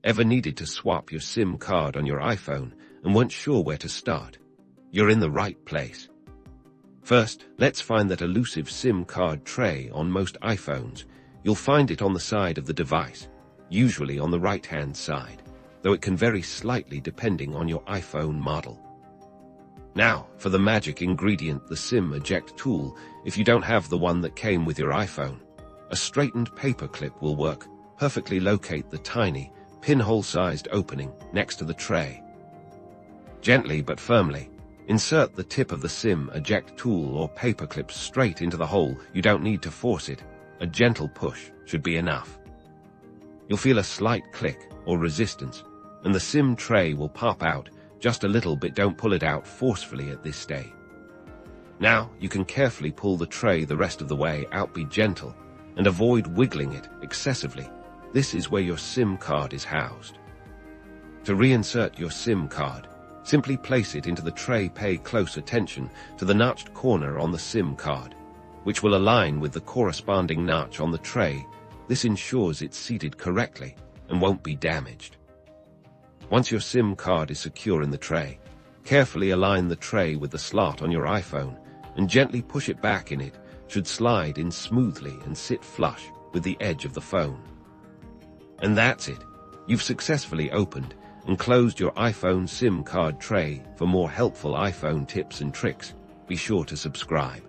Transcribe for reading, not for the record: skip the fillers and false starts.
Ever needed to swap your SIM card on your iPhone and weren't sure where to start? You're in the right place. First, let's find that elusive SIM card tray on most iPhones. You'll find it on the side of the device, usually on the right-hand side, though it can vary slightly depending on your iPhone model. Now, for the magic ingredient, the SIM Eject tool. If you don't have the one that came with your iPhone, a straightened paperclip will work. Perfectly locate the tiny, pinhole-sized opening next to the tray. Gently but firmly, insert the tip of the SIM Eject tool or paperclip straight into the hole. You don't need to force it. A gentle push should be enough. You'll feel a slight click or resistance, and the SIM tray will pop out just a little bit. Don't pull it out forcefully at this stage. Now, you can carefully pull the tray the rest of the way out. Be gentle and avoid wiggling it excessively. This is where your SIM card is housed. To reinsert your SIM card, simply place it into the tray. Pay close attention to the notched corner on the SIM card, which will align with the corresponding notch on the tray. This ensures it's seated correctly and won't be damaged. Once your SIM card is secure in the tray, carefully align the tray with the slot on your iPhone and gently push it back in. It should slide in smoothly and sit flush with the edge of the phone. And that's it. You've successfully opened and closed your iPhone SIM card tray. For more helpful iPhone tips and tricks, be sure to subscribe.